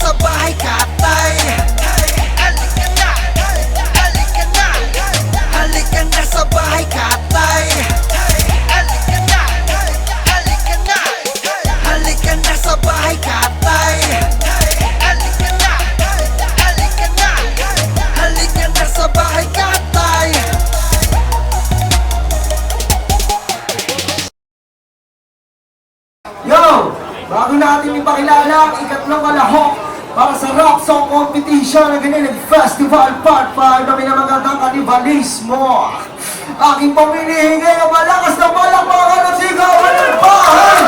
sa bahay katay. Halika na, halika na, halika na sa bahay katay. Halika na, halika na, halika na sa bahay katay. Halika na, halika na, halika na sa bahay katay. Yo! Bago natin ipakilala ang ikatlong kalahok para sa rap song competition ng Ganilang Festival Part 5 na minamagandang kanibalismo. Aking pamilihingi ang malakas na palakpakan at sigawan ng bahay!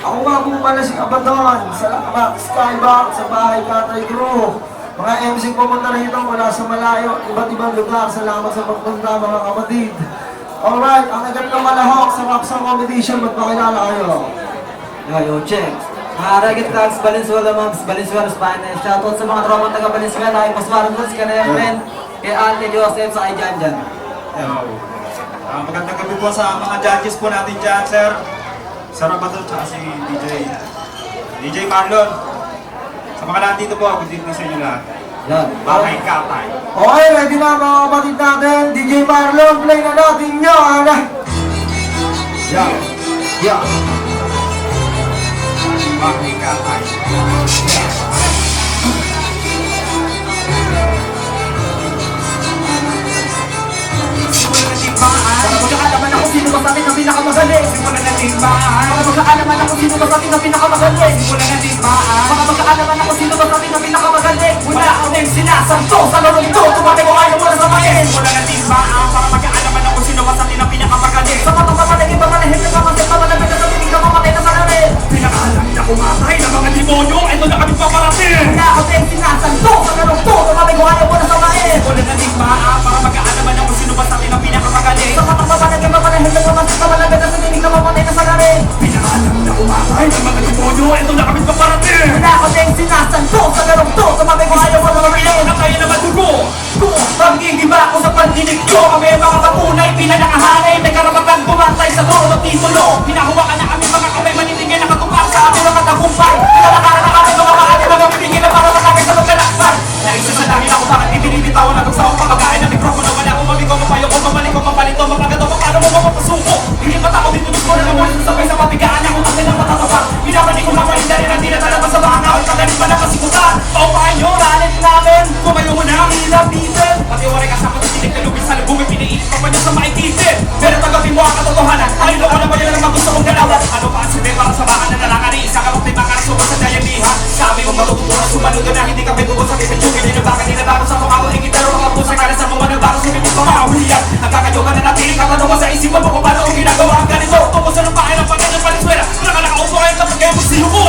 Ako nga po pala si Abaddon, salamat Skybox sa bahay Katay Crew. Mga MC pumunta rito mula sa malayo, iba't ibang lugar. Salamat sa pagpunta mga kapatid. Alright, ang nagandang malahok sa rap song competition, magpakilala kayo. Yo, check. Mga Reggae Tags, Valenzuela Moms, Valenzuela Spanish. Shoutout sa mga tropang taga Valenzuela. Ay paswaran doon si Kanayang friend. Kay Ate Joseph sa kay Janjan. Magandang gabi po sa mga judges po natin dyan, sir. Sir Abaddon, tsaka si DJ Marlon. Sa mga nandito po, good evening sa inyo lahat. Yan. Bahay Katay. Okay, ready na mga kapatid natin. DJ Marlon, play na natin yan. Yan. Yan. Bahay Katay. Para magkaalaman ako sino ba sa atin ang pinakamagaling. Simulan na timbaan. Para magkaalaman ako sino ba sa atin ang pinakamagaling. Simulan na timbaan. Para magkaalaman ako sino ba sa atin ang pinakamagaling. Wala kaming sinasanto sa larong ito. Tumati mo ayaw mo na samayin. Simulan na timbaan. Para magkaalaman ako sino ba sa atin ang pinakamagaling. Sa matang pamalagin, pamalahim na kamasin, pamalagin na sa tinig na mamatay na sa larin. Pinakaalam na kumatay ng mga demonyo. Ito na kami paparating. Wala kaming sinasanto sa larong ito. Tumati mo ayaw mo na samayin. Simulan na timbaan. Para magkaalaman ako sino ba sa atin ang pinakamagaling. Sa matang pamalagin, pamalahim na kamasin, pamalagin na sa tinig na mamatay na sa larin. Pinakaalam na kumatay ng mga demonyo. Ito na kami paparating. Wala kaming sinasanto sa larong ito. Tumati mo ayaw mo na samayin. Na kaya naman dugo. Pag-iiba ako sa pandinig ko. Kami mga katunay, pinanakahanay. May karapatan pumatay sa trono titulo. Hinahawakan na kami mga kamay manitingin na katupak sa ating mga tagumpay. Pinalakaran na kami mga kaati, mga pinigil na para matagay sa magkalakpan. Naisa sa dahil ako bakit ibinibitawan na sa akong pagkakain ng mikropono. Wala akong mabigo, mapayo ko, mamalik ko, mapalito, mapagato, paano mo mapapasuko. Hindi pa ako dito gusto na namulit sa sabay sa pabigaan. Ako ang nilang matatapak. Pinapalik ko mga hindi rin ang tinatalabas sa mga ngawin. Pagalit pa na pasikutan. Paupahan nyo, ralit namin. Kumayo mo na ang ilabitin. Pati waray kasama sa tinig na lubis sa lubungin. Piniilit pa man niya sa maikitin. Pero tagapin mo ang katotohanan. Ay, loko na ba yan ang gusto kong galawan. Ano pa ang sabi para sa baka na nalangan. Isa ka lang tayo makasuba sa dayanihan. Sabi mo matututunan sumanod na hindi ka pitubo sa pipitsugin. Hindi na baka ninabago sa mga uling gitaro. Mga pusa ka na sa mga nabago. Sumipit pa mga uliyan. Nagkakayoga na natin. Katanungan sa isipan mo kung paano kung ginagawa ang ganito. Tungkol sa lupain ang pagkanya paniswera. Wala ka nakaupo kayo kapag kayo magsinuko.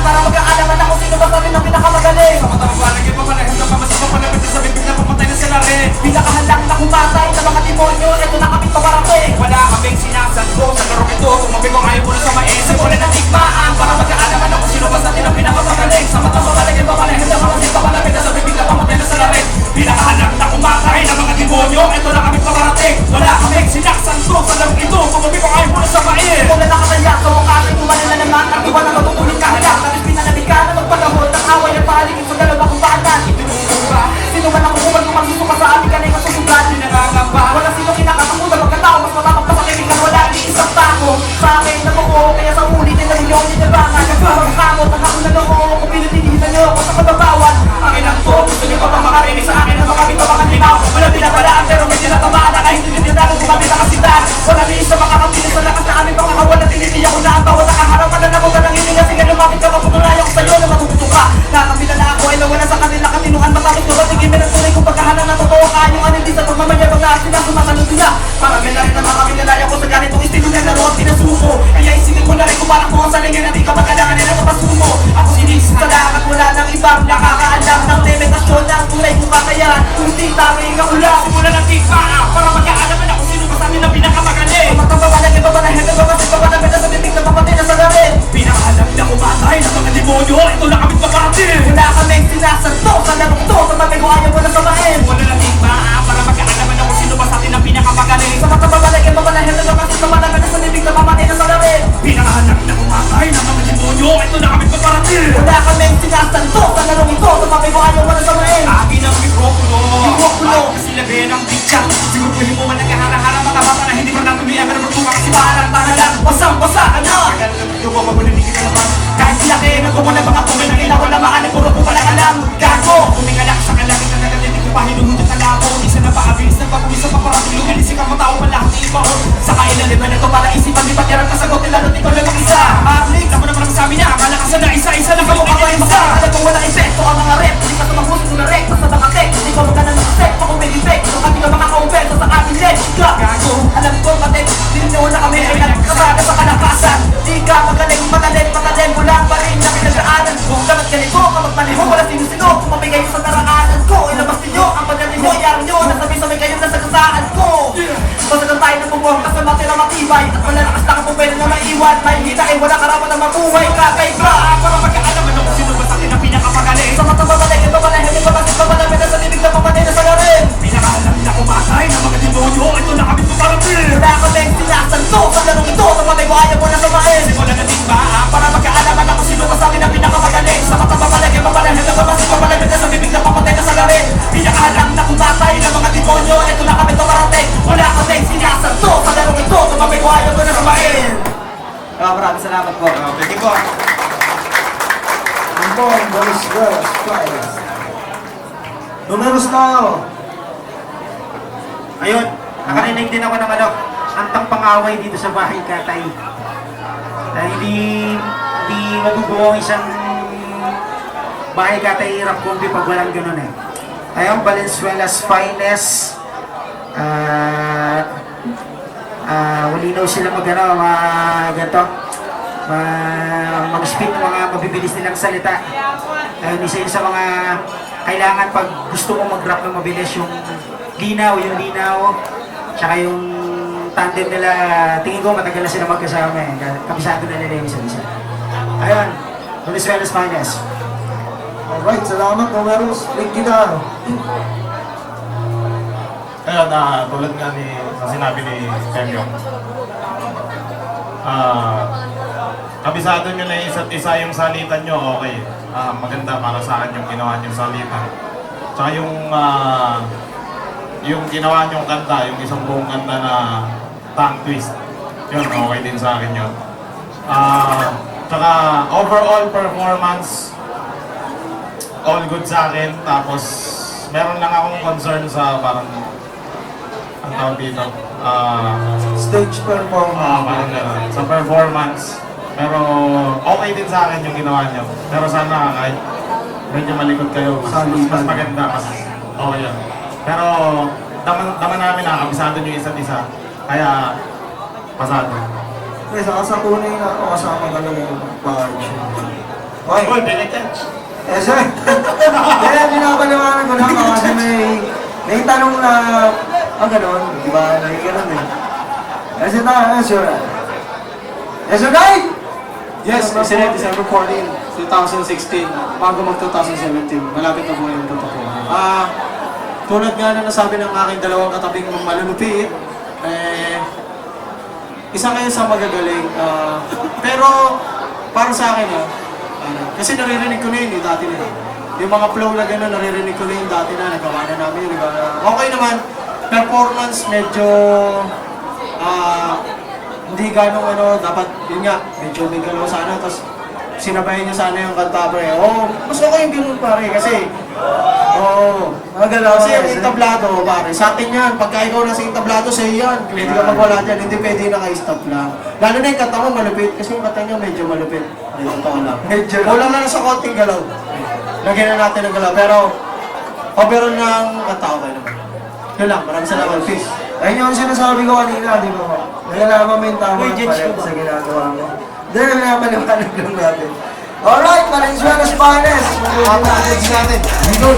Para magkaalaman ako sino ba sa atin ang pinakamagaling. Sa matang palagay pa pala. Hindi ka masama palapit sa bibig na pamatay na sila rin. Pinakahalang na kumatay sa mga demonyo. Ito na kami paparating. Wala kaming sinasanto sa larong ito. Tumabi mo ayaw mo na sa maese. Wala na tigmaan para magkaalaman ako sino ba sa atin ang pinakamagaling. Sa matang palagay pa pala. Hindi ka masama palapit na sa bibig na pamatay na sila rin. Pinakahalang na kumatay ng mga demonyo. Ito na kami paparating. Wala kaming sinasanto sa larong ito. Tumabi mo ayaw mo na sa maese. Wala nakataya sa mukha aking kumali na naman. Ang iba na matutulog kahalang. Tapos pinanabig ka na magpanahon. Ang away at pahaligin sa dalawa kong paanan. Itinuturo ka. Sino man ako kung magsusuka sa amin ka na yung masusugat. Pinakangamba. Wala sino kinakatakutan. Magkatao mas matapang pa sa kilig na wala ni isang tako. Sa akin na ko. Kaya sa huli din na rin yung ninabangan. Nagpapakamot ang ako na loko. Kung pinitinihitan nyo ako sa pagbabawan. Akin ang to. Gusto niyo pa makarinig sa akin ang makamit pa makalimaw. Wala pinapalaan pero may tinatamaan na kahit hindi nila kung kumapit ang kasitan. Wala ni isa makakapilis sa lakas na aming pangakawan at tinitiyak ko na ang bawat nakaharapan na ako ka ng hindi. Sige lumapit ka mapatunayan ko sa'yo na matututo ka. Nakapila na ako ay nawala sa kanila katinuan. Matapos ko ba tigil na tunay kung pagkahalan na totoo ka. Yung ano hindi sa pagmamayabang na sila sumasalot nila. Marami na rin na makapinalaya ko sa ganitong estilo na laro at pinasuko. Kaya isipin mo na rin kung parang kung ang salingin na di ka magkailangan nila kapasumo. Ako sinisip sa lahat wala ng ibang nakakaalam ng limitasyon ng tunay kong kakayahan. Kung di tanging ang ulang. Simula ng tigmaan para magkaalaman ako sino ba sa amin ang pinakamagaling. Matang babalagin babalahin na babasin babalagin na sa titig na papatay na sa larin. Pinakahalang na kumatay ng mga demonyo. Ito na kami paparating. Wala kaming sinasanto sa larong to. Tumatay ko ayaw mo na samahin. Wala na tigmaan para magkaalaman ako sino ba sa atin ang pinakamagaling. Sa matang babalagin babalahin na babasin babalagin na sa titig na mamatay na salarin. Pinakahanap na kumatay ng mga demonyo. Ito na kami paparating. Wala kaming sinasanto sa larong ito. Tumabi mo ayaw mo na samain. Akin ang mikropono. Mikropono. At kasi labi ng bitya. Siguro mo man nagkahara-hara mga bata na hindi pa natuloy. Ever magbumak si parang tahalang. Basang-basa ka na. Tagal na magduwa mabulinig ka naman. Kahit laki, nagkumula mga kumay ng ilaw na maanin, puro ko pala alam. Gago! Tumingalak sa kalangit na nagatitig ko pa hinuhunod na labo. Isa na paabilis na pag-uwi sa paparating. Lumilis ikaw matao pa lahat ng iba. Sa kailalim na ito para isipan. Di ba't yarang kasagot nila nun ikaw lang mag-isa. Marlix, ako naman ang sabi niya. Akala ka sana isa-isa lang kayo Isa, alam kong walang epekto ang mga rep. Hindi ka tumahusok ng rek, basta mga tek. Hindi ko magana ng sek, pakubig effect. Kung kami ka makaka-open sa ating leg. Gago! Alam ko katek, dininaw na kami ay nagkasada sa kalakasan. Di ka magaling, magaling, bulang pa rin na pinagdaanan ko. Dapat ganito, kapag maniho, wala sino-sino. Kumapay kayo sa daraanan ko. Ilabas ninyo, ang pagdating mo, yarang nyo. Nasabi-sabay kayo nasa kasaan ko. Basta na tayo ng bumuhang kasama tira matibay. At malalakas na kapag pwede na maiwan. May hitain, wala karapat na mabuhay. Kakay ka! para magkaalaman ako sino ba sa akin ang pinakamagaling. Sa mata babalik, ito pala, hindi ba bakit babalapit na sa bibig na pamatay na sa larin? Pinakahanap na kumatay ng mga demonyo. Ito na kami paparating. Wala kaming sinasanto sa larong ito. Tumatay ko ayaw mo na samain. Simula na din ba? Para magkaalaman ako sino ba sa akin ang pinakamagaling. Sa mata babalik, ito pala, hindi ba bakit babalapit na sa bibig na pamatay na sa larin? Pinakahanap na kumatay ng mga demonyo. Ito na kami tumarating. Wala kaming sinasanto sa larong ito. Tumatay ko ayaw mo na samain. Maraming salamat po. Thank you po. Ambon, Boys Girls, Flyers. Numeros tayo. Ayun, nakarinig din ako ng antang pang-away dito sa bahay Katay. Na hindi mabubuo ang isang bahay Katay Rap Kumpi pag walang ganun eh. Ayun, Valenzuela's Finest. Walinaw sila mag-speak mga mabibilis nilang salita. Ayun, isa yun sa mga kailangan pag gusto mo mag-rap ng mabilis, yung linaw, tsaka yung tandem nila, tingin ko matagal na sila magkasama eh. Kabisado na nila yung isa-isa. Ayun, Valenzuela's Finest. Alright, salamat numeros. Link kita. Kaya tulad nga sa sinabi ni Temyo, kabisado nyo na isa't isa yung salitan nyo, okay. Maganda para sa akin yung ginawa nyo salitan. Tsaka yung ginawa nyo kanta, yung isang buong kanta na tongue twist, yun, okay din sa akin yun. Tsaka overall performance, all good sa akin. Tapos meron lang akong concern sa parang ang tawag dito. Stage performance. Parang gano'n. Sa performance. Pero okay din sa akin yung ginawa niyo. Pero sana kahit medyo malikot kayo, mas maganda. Mas okay yun. Pero dama namin kabisado niyo isa't isa. Kaya pasado. Okay, sa tunay na ako kasama ka lang yung barge. Okay. Uy, pinik yan. Eh, sir. Kaya pinapaliwanag ko lang kasi may tanong na, gano'n, di ba? Ganun eh. Kasi tayo, sir. Yes, sir, guy! Yes, Senate December 14, 2016, bago mag-2017. Malapit na po yung protocol. Tulad nga na nasabi ng aking dalawang katabing malulupit, isa kayo sa magagaling. Pero, para sa akin, kasi naririnig ko na yun dati na. Yung mga flow na gano'n, naririnig ko na yun dati na, nagawa na namin yun. Okay naman, performance medyo, hindi gano'ng dapat, yun nga, medyo may galaw sana, tapos sinabayan niya sana yung kanta pre. Mas okay yung gano'n pare, kasi, Magalaw kasi yung kasi. entablado pare, sa atin yan, pagka ikaw nasa entablado sa'yo yan, pwede ka magwala dyan, hindi pwede naka-stop lang. Lalo na yung kanta mo malupit, kasi yung kanta niya medyo malupit. Ayun, totoo lang. Medyo. Kulang lang sa konting galaw. Lagyan na natin ng galaw, pero overall ng kanta okay naman. Yun lang, maraming salamat, peace. Ayun yung sinasabi ko kanina, di ba? Nalalaman mo yung tama May at judge pala ka ba? sa ginagawa mo. Hindi, pinapaliwanag lang natin. Alright, Valenzuela's Finest. Judge natin. Good.